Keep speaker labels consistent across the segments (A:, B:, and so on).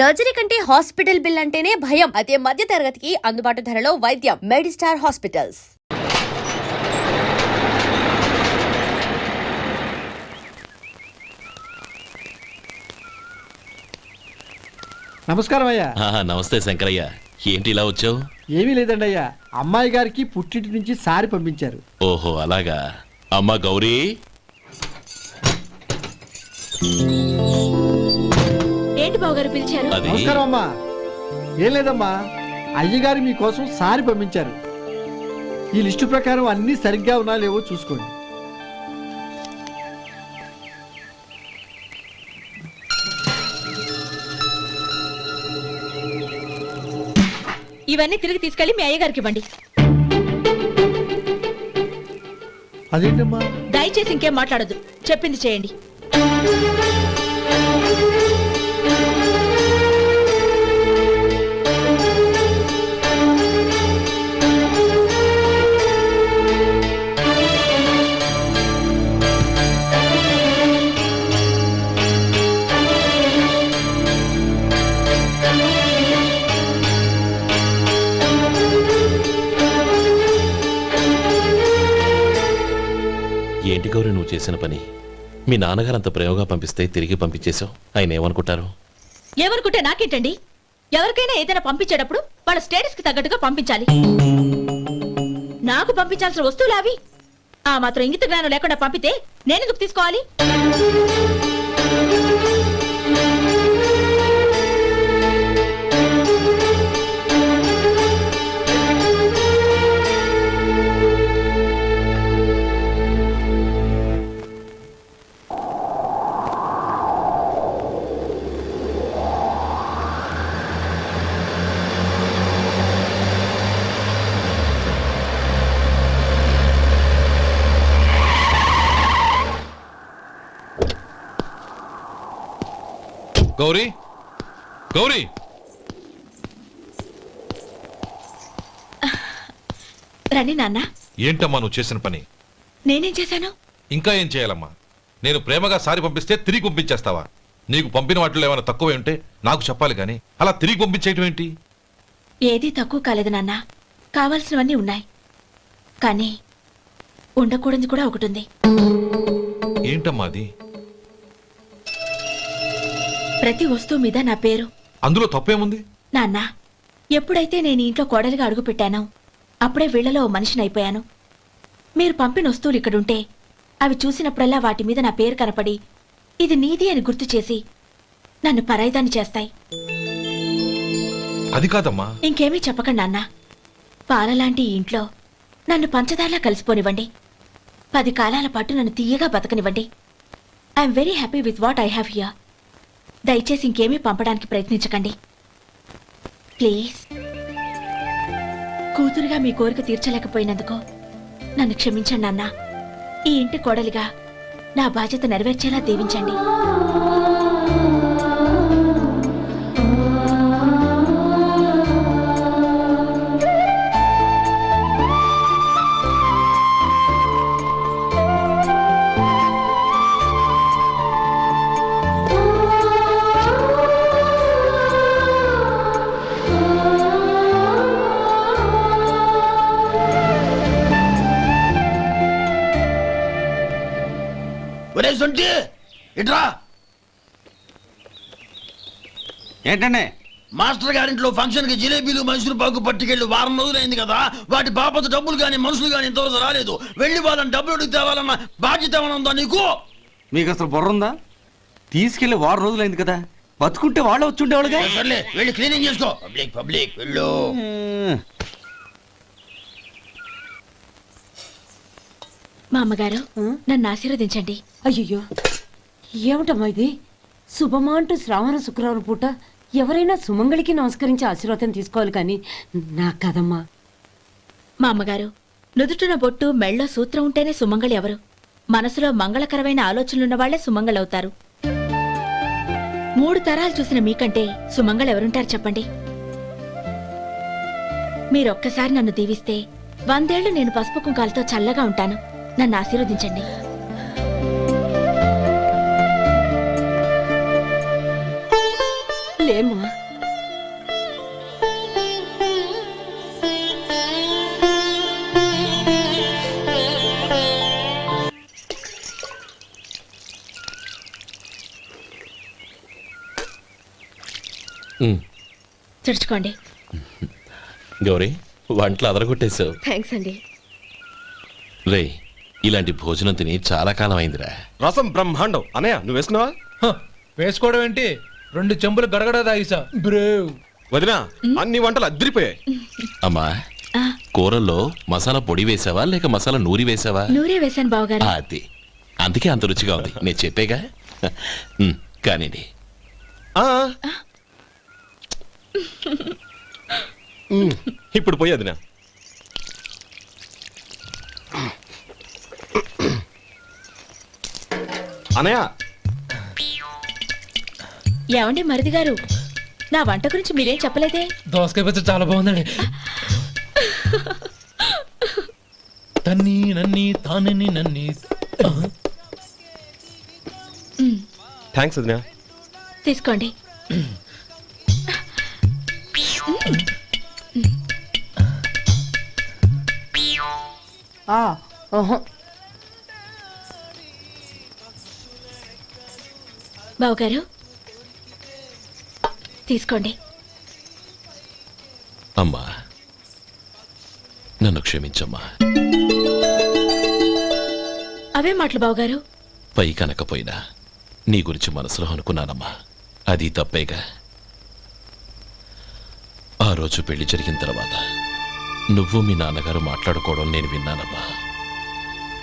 A: Surgery కంటే hospital bill అంటేనే భయం. అదే మధ్య తరగతికి అందుబాటు ధరలో వైద్యం. Medistar hospitals.
B: నమస్కారం అయ్యా.
C: నమస్తే శంకరయ్య, ఏంటి ఇలా వచ్చావు?
B: ఏమీ లేదండి అయ్యా, అమ్మాయి గారికి పుట్టింటి నుంచి సారి పంపించారు.
C: ఓహో అలాగా. అమ్మా గౌరీ,
D: ఏంటి బావగారు పిలిచారు?
C: అది
B: నమస్కారం అమ్మా. ఏం లేదమ్మా, అయ్యగారు మీకోసం సారి పంపించారు. ఈ లిస్టు ప్రకారం అన్ని సరిగ్గా ఉన్నా లేవో చూసుకోండి.
D: ఇవన్నీ తిరిగి తీసుకెళ్లి మీ అయ్యగారికి ఇవ్వండి.
B: అదేంటమ్మా?
D: దయచేసి ఇంకేం మాట్లాడొద్దు, చెప్పింది చేయండి.
C: ఏంటి గౌరీ నువ్వు చేసిన పని? మీ నాన్నగారు అంత ప్రేమగా పంపిస్తే తిరిగి పంపించేశావు. ఆయన ఏమనుకుంటారు?
D: ఏమనుకుంటే నాకేంటండి? ఎవరికైనా ఏదైనా పంపించేటప్పుడు వాళ్ళ స్టేటస్ కి తగ్గట్టుగా పంపించాలి. నాకు పంపించాల్సిన వస్తువులు అవి. ఆ మాత్రం ఇంగిత జ్ఞానం లేకుండా పంపితే నేనెందుకు తీసుకోవాలి?
E: గౌరీ, గౌరీ,
D: రండి నాన్న.
E: ఏంటమ్మా నువ్వు చేసిన పని?
D: నేనేం చేశాను?
E: ఇంకా ఏం చేయాలమ్మా? నేను ప్రేమగా సారి పంపిస్తే తిరిగి పంపించేస్తావా? నీకు పంపిన వాటిలో ఏమైనా తక్కువ ఉంటే నాకు చెప్పాలి కానీ అలా తిరిగి పంపించేయటం ఏంటి?
D: ఏదీ తక్కువ కాలేదు నాన్న, కావాల్సినవన్నీ ఉన్నాయి. కానీ ఉండకూడదు కూడా ఒకటి ఉంది.
E: ఏంటమ్మా అది?
D: ప్రతి వస్తువు మీద నా పేరు.
E: అందులో తప్పేముంది?
D: నాన్న, ఎప్పుడైతే నేను ఇంట్లో కోడలిగా అడుగు పెట్టానో అప్పుడే వీళ్లలో ఓ మనిషిని అయిపోయాను. మీరు పంపిన వస్తువులు ఇక్కడుంటే అవి చూసినప్పుడల్లా వాటి మీద నా పేరు కనపడి ఇది నీది అని గుర్తు చేసి నన్ను పరాయిదాన్ని చేస్తాయి.
E: అది కాదమ్మా.
D: ఇంకేమీ చెప్పకండి నాన్న. పాలలాంటి ఈ ఇంట్లో నన్ను పంచదారలా కలిసిపోనివ్వండి. 10 కాలాల పాటు నన్ను తీయగా బతకనివ్వండి. I'm very happy with what I have here. దయచేసి ఇంకేమీ పంపడానికి ప్రయత్నించకండి ప్లీజ్. కూతురుగా మీ కోరిక తీర్చలేకపోయినందుకు నన్ను క్షమించండి నాన్న. ఈ ఇంటి కోడలిగా నా బాధ్యత నెరవేర్చేలా దీవించండి.
F: ఇట్రా.
G: ఏంటండి?
F: మాస్టర్ గారింట్లో ఫంక్షన్ కి జిలేబీలు మైసూరు పాకు పట్టుకెళ్ళి వారం రోజులైంది కదా. వాటి బాపత డబ్బులు గాని మనుషులు గాని ఇంతవరకు రాలేదు. వెళ్ళి వాళ్ళని డబ్బులు అడిగి తేవాలన్న బాధ్యత ఏమైనా ఉందా నీకు?
G: మీకు అసలు బుర్ర ఉందా? తీసుకెళ్లి వారం రోజులైంది కదా, బతుకుంటే వాళ్ళు వచ్చి ఉండేవాళ్ళుగా.
F: సర్లే వెళ్ళి క్లీనింగ్ చేసుకో. పబ్లిక్ పబ్లిక్ వెళ్ళు.
D: మా అమ్మగారు నన్ను ఆశీర్వదించండి.
H: అయ్యో, ఏమిటమ్మా ఇది? శుభమా అంటూ శ్రావణ శుక్రవారం పూట ఎవరైనా సుమంగళికి నమస్కరించి ఆశీర్వాదం తీసుకోవాలి కానీ నా కదమ్మా.
D: మా అమ్మగారు, నుదుటిన బొట్టు మెళ్ళో సూత్రం ఉంటేనే సుమంగళి ఎవరు? మనసులో మంగళకరమైన ఆలోచనలున్న వాళ్లే సుమంగళవుతారు. 3 తరాలు చూసిన మీకంటే సుమంగళ ఎవరుంటారు చెప్పండి? మీరొక్కసారి నన్ను దీవిస్తే 100 ఏళ్లు నేను పసుపు కుంకాలతో చల్లగా ఉంటాను. నన్ను ఆశీర్వదించండి.
H: లేమ్మా.
C: ఉమ్,
D: తుడుచుకోండి.
C: గౌరీ వంటలు అదరగొట్టేశావు.
D: థ్యాంక్స్ అండి.
C: రే ఇలాంటి భోజనం తిని చాలా కాలం అయిందిరా.
I: రసం బ్రహ్మాండం. అనయ్య నువ్వు వేసుకున్నావా?
J: వేసుకోవడం ఏంటి, 2 చెంబులు గడగడ తాగిసా బ్రేవ్.
I: వదినా అన్ని వంటలు అద్దరిపోయాయి.
C: అమ్మా
D: ఆ,
C: కూరల్లో మసాలా పొడి వేసావా లేక మసాలా నూరి వేసావా?
D: నూరే వేశాను బావగారు.
C: అది అందుకే అంత రుచిగా ఉంది. నేను చెప్పేగా. కానివ్వండి.
I: ఆ. ఇప్పుడు పోయి వదినా. అనయ్య
D: ఏమండి మరిది గారు, నా వంట గురించి మీరేం చెప్పలేదే?
J: దోసకాయ పచ్చడి చాలా బాగుందండి. తన్ని నన్ని తానని నన్ని.
I: థ్యాంక్స్ వదినా.
D: తీసుకోండి.
H: ఓహో.
D: బావగారు తీసుకోండి.
C: అమ్మా నన్ను క్షమించమ్మా.
D: అవే మాటలు బావగారు.
C: పై కనకపోయినా నీ గురించి మనసులో అనుకున్నానమ్మా. అది తప్పేగా. ఆ రోజు పెళ్లి జరిగిన తర్వాత నువ్వు మీ నాన్నగారు మాట్లాడుకోవడం నేను విన్నానమ్మా.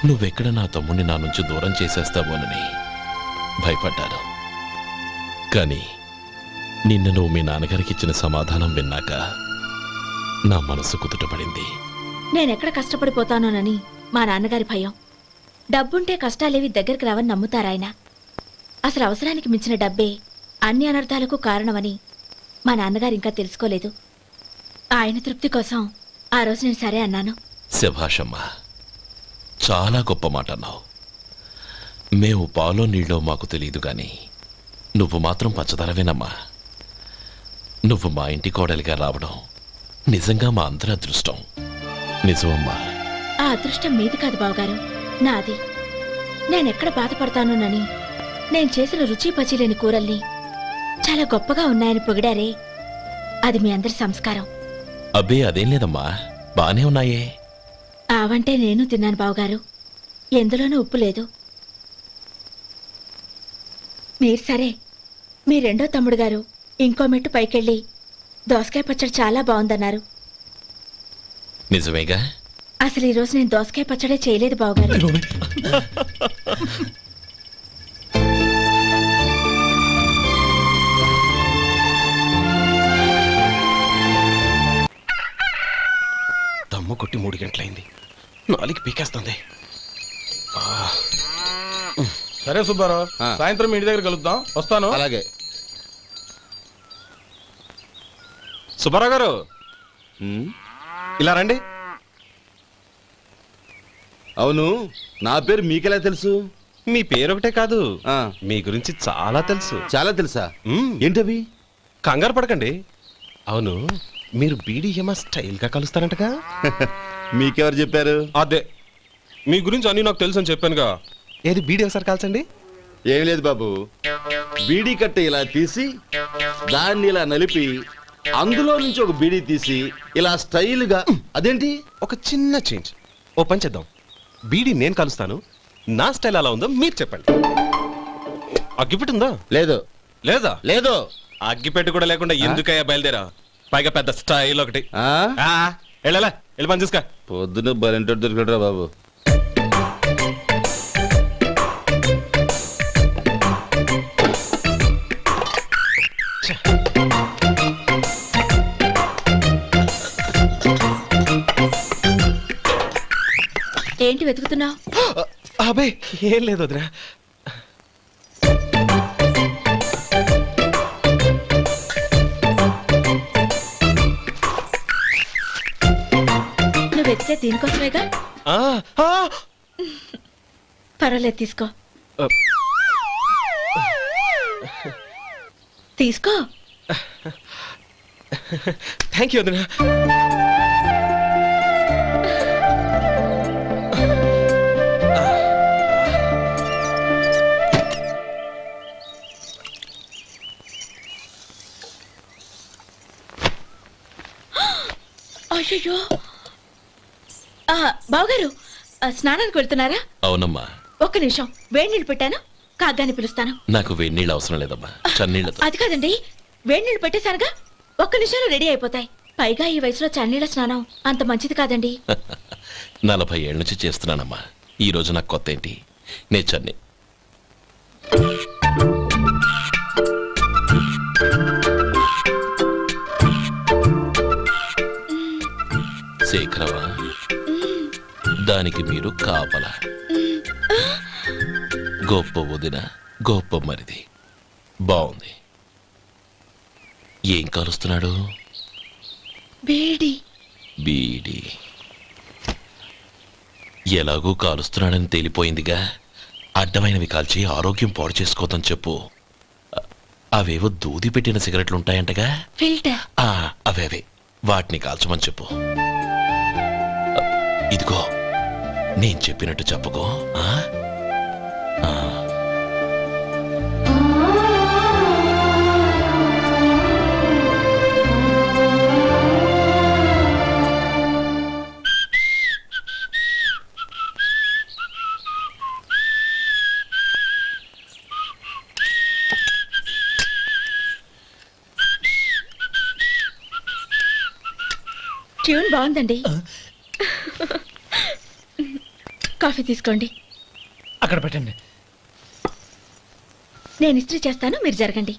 C: నువ్వెక్కడ నా తమ్ముడిని నా నుంచి దూరం చేసేస్తావోనని భయపడ్డాను. కానీ నిన్న నువ్వు మీ నాన్నగారికి ఇచ్చిన సమాధానం విన్నాక నా మనసు కుదుటపడింది.
D: నేనెక్కడ కష్టపడిపోతానోనని మా నాన్నగారి భయం. డబ్బుంటే కష్టాలేవి దగ్గరికి రావని నమ్ముతారాయన. అసలు అవసరానికి మించిన డబ్బే అన్ని అనర్థాలకు కారణమని మా నాన్నగారు ఇంకా తెలుసుకోలేదు. ఆయన తృప్తి కోసం ఆ రోజు నేను సరే అన్నాను.
C: శభాషమ్మా, చాలా గొప్ప మాట అన్నావు. మేము పాలో నీళ్ళో మాకు తెలియదు గాని నువ్వు మాత్రం పచ్చదరవేనమ్మా. నువ్వు మా ఇంటి కోడలిగా రావడం నిజంగా మా అందరి అదృష్టం. నిజమమ్మా.
D: ఆ అదృష్టం మీది కాదు బావగారు, నాది. నేనెక్కడ బాధపడతానోనని నేను చేసిన రుచి పచిలేని కూరల్ని చాలా గొప్పగా ఉన్నాయని పొగిడారే, అది మీ అందరి సంస్కారం.
C: అబ్బే అదేం లేదమ్మా, బానే ఉన్నాయే.
D: ఆవంటే నేను తిన్నాను బావగారు, ఎందులోనూ ఉప్పు లేదు. మీరు సరే, మీ రెండో తమ్ముడు గారు ఇంకో మెట్టు పైకెళ్ళి దోసకాయ పచ్చడి చాలా బాగుందన్నారు.
C: నిజమేగా.
D: అసలు ఈరోజు నేను దోసకాయ పచ్చడే చేయలేదు బావగారు.
I: దమ్ము కొట్టి 3 గంటలైంది. 4కి పీకేస్తుంది.
J: సరే సుబ్బారావు, సాయంత్రం ఇంటి దగ్గర కలుద్దాం. వస్తాను.
I: అలాగే సుబ్బారావు గారు ఇలా రండి.
K: అవును, నా పేరు మీకెలా తెలుసు?
I: మీ పేరు ఒకటే కాదు, మీ గురించి చాలా తెలుసు.
K: చాలా తెలుసా? ఏంటవి?
I: కంగారు పడకండి. అవును, మీరు బీడీఎం స్టైల్ గా కలుస్తారంటగా?
K: మీకెవరు చెప్పారు?
I: అదే, మీ గురించి అన్ని నాకు తెలుసు అని చెప్పానుగా. ఏది బీడీ ఒకసారి కాల్చండి.
K: ఏం లేదు బాబు, బీడీ కట్ట ఇలా తీసి దాన్ని ఇలా నలిపి అందులో నుంచి ఒక బీడీ తీసి ఇలా స్టైల్గా. అదేంటి?
I: ఒక చిన్న చేంజ్. ఓ పని చేద్దాం, బీడీ నేను కలుస్తాను, నా స్టైల్ అలా ఉందో మీరు చెప్పండి. అగ్గిపెట్టి ఉందా?
K: లేదు.
I: లేదా?
K: లేదు.
I: అగ్గిపెట్టి కూడా లేకుండా ఎందుకయ్యా బయలుదేరా? పైగా పెద్ద స్టైల్ ఒకటి. వెళ్ళాలా, వెళ్ళి పని చూసుకో.
K: పొద్దున బలింటోడు దొరికడరా బాబు.
D: ఏంటి వెతుకుతున్నావు?
I: అబే ఏం లేదు వదినా.
D: నువ్వు వెతికే దీనికోసమేగా. పర్వాలేదు, తీసుకో. తీసుకో.
I: థ్యాంక్ యూ వదినా.
D: అయ్యో బావగారు స్నానానికి వెళ్తున్నారా?
C: అవునమ్మా.
D: ఒక్క నిమిషం, వేడి నీళ్ళు పెట్టాను, కాగ్గాని పిలుస్తాను.
C: నాకు వేడినీళ్ళు అవసరం లేదమ్మా, చన్నీళ్ళతో.
D: అది కాదండి, వేడి నీళ్ళు పెట్టేశానుగా, ఒక్క నిమిషంలో రెడీ అయిపోతాయి. పైగా ఈ వయసులో చన్నీళ్ళ స్నానం అంత మంచిది కాదండి.
C: 40 ఏళ్ళ నుంచి చేస్తున్నానమ్మా. ఈ రోజు నాకు కొత్త ఏంటి? నే చన్ని. శేఖరవా, దానికి మీరు కాపలా. గొప్ప వదిన, గొప్ప మరిది. బాగుంది. ఏం కాలుస్తున్నాడు?
D: బీడి.
C: బీడి ఎలాగూ కాలుస్తున్నాడని తేలిపోయిందిగా. అడ్డమైనవి కాల్చి ఆరోగ్యం పాడు చేసుకోదని చెప్పు. అవేవో దూది పెట్టిన సిగరెట్లుంటాయంటగా.
D: ఫిల్టర్.
C: అవే వాటిని కాల్చమని చెప్పు. ఇదిగో, నేను చెప్పినట్టు చెప్పుకో.
D: ట్యూన్ బాగుందండి. కాఫీ తీసుకోండి.
J: అక్కడ పెట్టండి.
D: నేను ఇస్త్రీ చేస్తాను, మీరు జరగండి.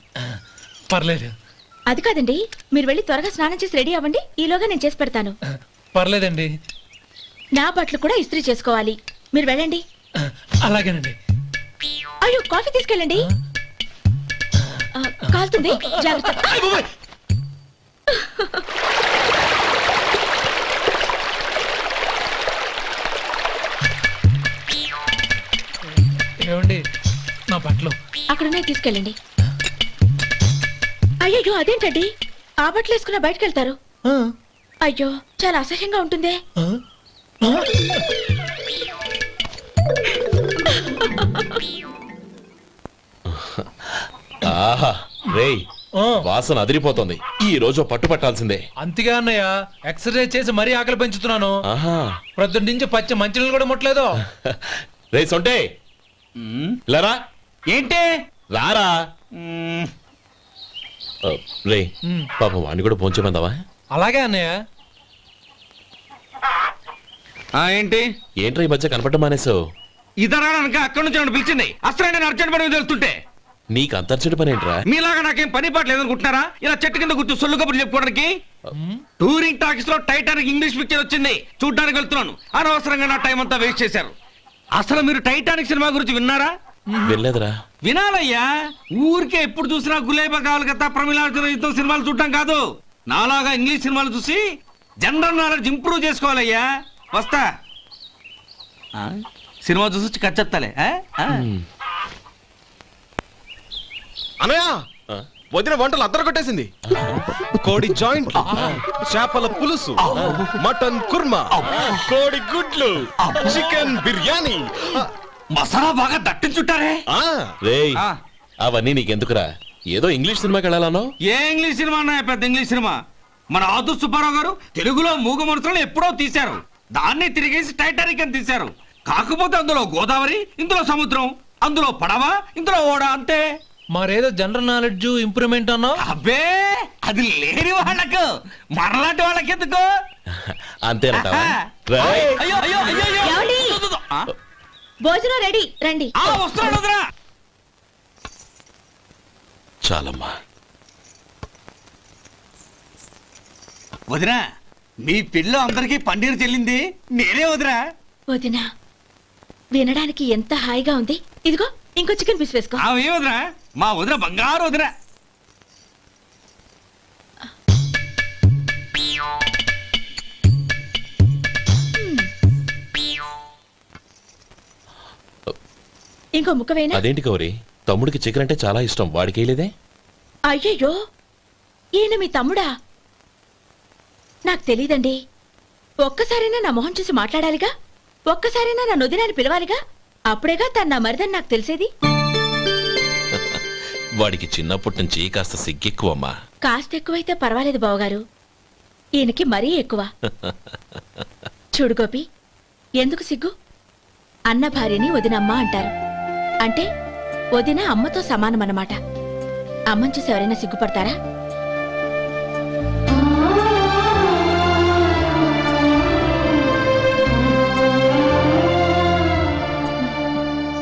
J: పర్లేదు.
D: అది కాదండి, మీరు వెళ్ళి త్వరగా స్నానం చేసి రెడీ అవ్వండి, ఈలోగా నేను చేసి పెడతాను.
J: పర్లేదండి.
D: నా బట్టలు కూడా ఇస్త్రీ చేసుకోవాలి, మీరు వెళ్ళండి.
J: అలాగేనండి.
D: అయ్యో, కాఫీ తీసుకెళ్ళండి. కాలుతుంది, జాగ్రత్త.
J: ఏమండి, నా బట్టలు
D: అక్కడున్నాయి, తీసుకెళ్ళండి. అయ్యో, అదేంటండి, ఆ బట్టలు వేసుకున్న బయటకు వెళ్తారు? అయ్యో, చాలా అసహ్యంగా ఉంటుందే.
C: ఆహా రేయ్, వాసన అదిరిపోతుంది. ఈ రోజు పట్టు పట్టాల్సిందే.
J: అంతగా అన్నయ్య, ఎక్సర్సైజ్ చేసి మరీ ఆకలి పెంచుతున్నాను.
C: ఆహా,
J: ప్రొద్దున నుంచి పచ్చ మంచినీళ్ళు కూడా ముట్టలేదు.
C: రే సొంటే, లరా.
G: ఏంటి?
C: రారా. రే, పాపం వాడిని కూడా పోంచమందావా?
J: అలాగే అన్నయ్య.
G: ఏంటి?
C: ఏంట్రా ఈ మధ్య కనపడటం మానేసావు?
G: ఇద్దరా అక్కడి నుంచి నన్ను పిలిచింది. అసలు నేను అర్జెంట్ పని తెలుస్తుంటే
C: నీకు అంతర్చడి పని ఏంట్రా?
G: మీలాగా నాకేం పని పాట లేదనుకుంటున్నారా? ఇలా చెట్టు కింద కూర్చో సొల్లు కబుర్లు చెప్పుకోవడానికి. టూరింగ్ టాకీస్ లో టైటానిక్ ఇంగ్లీష్ పిక్చర్ వచ్చింది, చూడ్డానికి వెళ్తున్నాను. అనవసరంగా నా టైం అంతా వేస్ట్ చేశారు. అసలు మీరు టైటానిక్ సినిమా గురించి విన్నారా?
C: వెళ్ళలేదురా.
G: వినాలయ్యా. ఊరికే ఎప్పుడు చూసినా గులేబా కావాలి కదా, ప్రమిళార్జున యుద్ధం సినిమాలు చూడటం కాదు. నాలాగా ఇంగ్లీష్ సినిమాలు చూసి జనరల్ నాలెడ్జ్ ఇంప్రూవ్ చేసుకోవాలయ్యా. వస్తా. సినిమా చూసి కచ్చెత్తాలే.
I: అనయ్య, వదిన వంటలు అద్దరు కొట్టేసింది. కోడి జాయింట్, చేపల పులుసు, మటన్ కుర్మా, కోడి గుడ్లు, చికెన్ బిర్యానీ,
G: మసాలా బాగా దట్టించుంటారే.
C: రేయ్, అవన్నీ నీకెందుకురా? ఏదో ఇంగ్లీష్ సినిమాకి వెళ్ళాలనో?
G: ఏ ఇంగ్లీష్ సినిమా అన్నా? పెద్ద ఇంగ్లీష్ సినిమా. మన ఆదుర్ సుబ్బారావు గారు తెలుగులో మూగ మనుషులను ఎప్పుడో తీశారు. దాన్ని తిరిగేసి టైటానిక్ అని తీశారు. కాకపోతే అందులో గోదావరి, ఇందులో సముద్రం, అందులో పడవ, ఇందులో ఓడ, అంతే.
J: మరేదో జనరల్ నాలెడ్జ్ ఇంప్రూవ్మెంట్ అన్నా?
G: అబ్బే, అది లేని వాళ్ళకు, మరలాంటి వాళ్ళకి ఎందుకు?
C: అంతేనంటావా?
G: అయ్యో అయ్యో అయ్యో అయ్యో.
D: ఏమండి? భోజనం రెడీ, రండి.
G: వస్తున్నాడు వదరా.
C: చాలమ్మా.
G: వదినా, మీ పిల్ల అందరికీ పన్నీరు చెల్లింది నేనే వదినా.
D: వదినా, వినడానికి ఎంత హాయిగా ఉంది. ఇదిగో ఇంకో చికెన్ పీస్ వేసుకో.
G: ఏ వదినా, మా వదిన బంగారు వదినా.
D: ఇంకో ముక్క వేయనా?
C: అదేంటి గౌరీ, తమ్ముడికి చికెన్ అంటే చాలా ఇష్టం, వాడికి వేయలేదే?
D: అయ్యయ్యో, ఈయన మీ తమ్ముడా? నాకు తెలీదండి. ఒక్కసారైనా నా మొహం చూసి మాట్లాడాలిగా, ఒక్కసారైనా నా నొదినాన్ని పిలవాలిగా, అప్పుడేగా తను నా మరిదని నాకు తెలిసేది.
C: వాడికి చిన్నప్పటి నుంచి కాస్త సిగ్గెక్కువమ్మా.
D: కాస్త ఎక్కువైతే పర్వాలేదు బావగారు, ఈయనకి మరీ ఎక్కువ. చూడు గోపి, ఎందుకు సిగ్గు? అన్న భార్యని వదినమ్మ అంటారు. అంటే వదిన అమ్మతో సమానమన్నమాట. అమ్మని చూసి ఎవరైనా సిగ్గుపడతారా?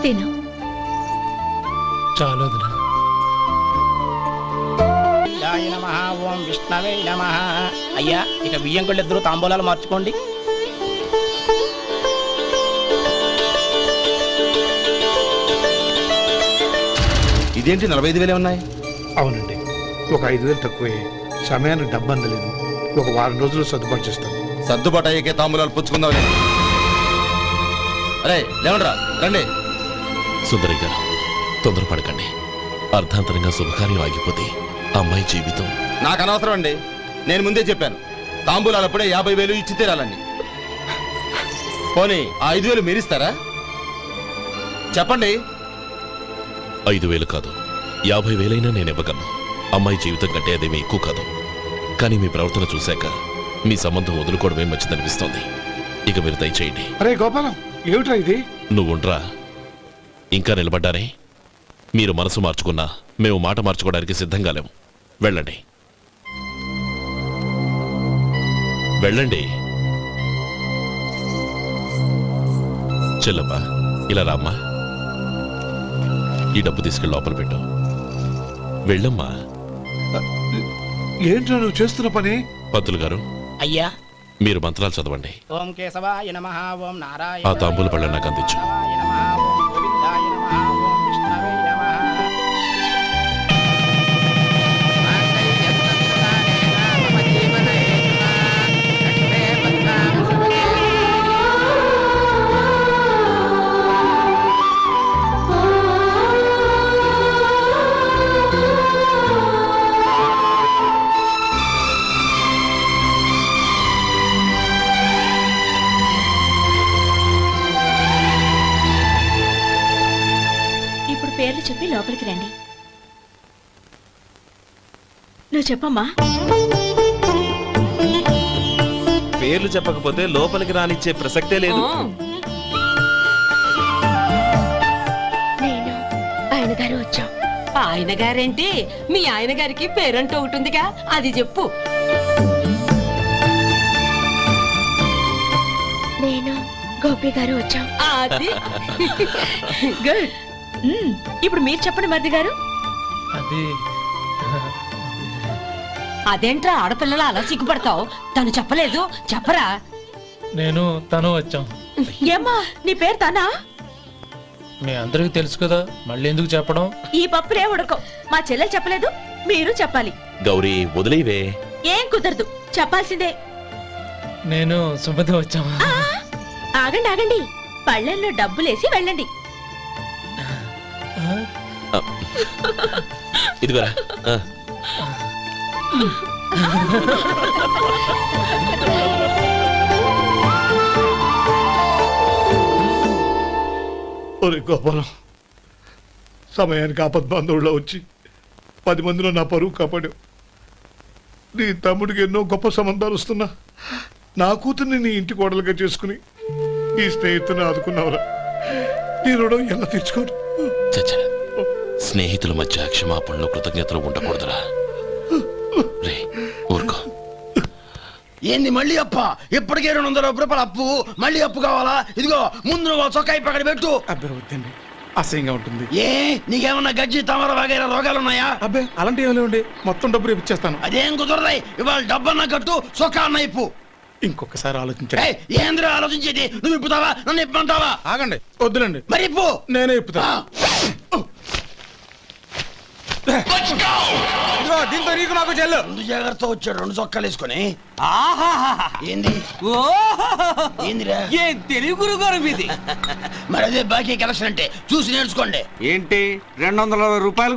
D: తిను.
J: చాలు వదినా.
L: ఓం విష్ణవే నమః. అయ్యా, ఇక బియ్యంకుళ్ళు ఇద్దరు తాంబూలాలు మార్చుకోండి.
K: ఇదేంటి 45,000 ఉన్నాయి?
J: అవునండి, ఒక 5,000 తక్కువే. సమయానికి డబ్బు అందలేదు. ఒక వారం రోజులు సర్దుబాటు చేస్తాను.
K: సర్దుబాటు అయ్యాకే తాంబూలాలు పుచ్చుకుందాం. అరే లేవండ్రా, రండి.
C: సుందరి గారు, తొందరపడకండి. అర్ధాంతరంగా శుభకార్యం ఆగిపోతే అమ్మాయి జీవితం.
K: నాకు అనవసరం అండి, నేను ముందే చెప్పాను. తాంబూలాలు అప్పుడే 50,000 ఇచ్చి తీరాలండి. పోనీ ఆ 5,000 మీరిస్తారా? చెప్పండి.
C: 5,000 కాదు, 50,000 నేను ఇవ్వగలను. అమ్మాయి జీవితం కంటే అదేమీ ఎక్కువ కాదు. కానీ మీ ప్రవర్తన చూశాక మీ సంబంధం వదులుకోవడమే మంచిదనిపిస్తోంది. ఇక మీరు దయచేయండి.
J: అరే గోపాలం, ఏమిట్రా ఇది?
C: నువ్వుండ్రా. ఇంకా నిలబడ్డారే? మీరు మనసు మార్చుకున్నా మేము మాట మార్చుకోవడానికి సిద్ధంగా లేము. వెళ్ళండి, వెళ్ళండి. చెల్లమ్మా, ఇలా రామ్మా. ఈ డబ్బు తీసుకెళ్ళి లోపల పెట్టు. వెళ్ళమ్మా.
J: ఏంట్రా నువ్వు చేస్తున్న పని?
C: పంతులు గారు,
L: అయ్యా,
C: మీరు మంత్రాలు చదవండి.
L: ఓం కేశవాయ నమః. ఓం నారాయణ.
C: ఆ తాంబూల పళ్ళ నాకు అందించు.
L: ఓం గోవిందాయ నమః. ఓం విష్ణవే నమః.
D: ఇప్పుడు పేర్లు చెప్పి లోపలికి రండి. నువ్వు చెప్పమ్మా.
I: పేర్లు చెప్పకపోతే లోపలికి రానిచ్చే ప్రసక్తే లేదు.
D: నేను ఆయన గారు వచ్చాం.
H: ఆయన గారేంటి, మీ ఆయన గారికి పేరంటూ ఒకటి ఉందిగా, అది చెప్పు.
D: నేను గోపి గారు వచ్చాం.
H: అది గుడ్.
D: ఇప్పుడు మీరు చెప్పండి మరిది గారు.
J: అది
H: అదేంట్రా ఆడపిల్లలు అలా సిగ్గుపడతావు? తను చెప్పలేదు, చెప్పరా.
J: నేను తను వచ్చాం.
D: ఏమ్మా, నీ పేరు తానా?
J: మీ అందరికి తెలుసు కదా, మళ్ళీ ఎందుకు చెప్పడం?
D: ఈ పప్పులే ఉడకం. మా చెల్లెలు చెప్పలేదు, మీరు చెప్పాలి.
C: గౌరీ, వదిలేవే.
D: ఏం కుదరదు, చెప్పాల్సిందే.
J: నేను సుమతి వచ్చాం.
D: ఆ, ఆగండి ఆగండి, పళ్ళెంలో డబ్బులేసి వెళ్ళండి.
C: ఇదిగోరా.
J: ఒరే గోపాలం, సమయానికి ఆపద్బంధువుల్లో వచ్చి 10 మందిలో నా పరువు కాపాడావు. నీ తమ్ముడికి ఎన్నో గొప్ప సంబంధాలు వస్తున్నా నా కూతుర్ని నీ ఇంటి కోడలుగా చేసుకుని ఈ స్నేహితుని ఆదుకున్నావురా. నీ రుణం ఎలా తీర్చుకోరు?
C: చచ్చా, స్నేహితుల మధ్య క్షమాపణలు కృతజ్ఞతలు ఉండకూడదురా. రే, ఊరుకో.
F: ఏంది మళ్ళీ అప్ప? ఇప్పటికే 200 రూపాయలు అప్పు, మళ్ళీ అప్పు కావాలా? ఇదిగో ముందు నువ్వు చొక్కాయి పక్కన పెట్టు.
J: అబ్బే వద్దండి, అసహ్యంగా ఉంటుంది.
F: ఏ నీకేమన్నా గజ్జి తమర వగైరా రోగాలు ఉన్నాయా?
J: అబ్బే అలాంటి ఏమైనా ఉండే, మొత్తం డబ్బు రేపు ఇచ్చేస్తాను.
F: అదేం కుదరదాయి. ఇవాళ డబ్బన్నా కట్టు, చొక్కా అన్న ఇప్పు.
J: ఇంకొకసారి ఆలోచించండి.
F: ఏయ్, ఏంద్రా ఆలోచించేది? నువ్వు ఇప్పుతావా, నన్ను ఇప్పమంటావా?
J: ఆగండి, వద్దులండి,
F: మరి ఇప్పు.
J: నేనే ఇప్పుతా. దీంతో నీకు నాకు చెల్లు.
F: ముందు జాగ్రత్త వచ్చాడు 2 చొక్కాలు వేసుకొని.
G: ఆహాహాహా.
F: ఏంది
G: ఓ
F: ఏందిరా?
G: ఏ తెలుగు గురుగారు మీది.
F: మరి అదే బాకీ కలెక్షన్ అంటే చూసి నేర్చుకోండి.
G: ఏంటి 220 రూపాయలు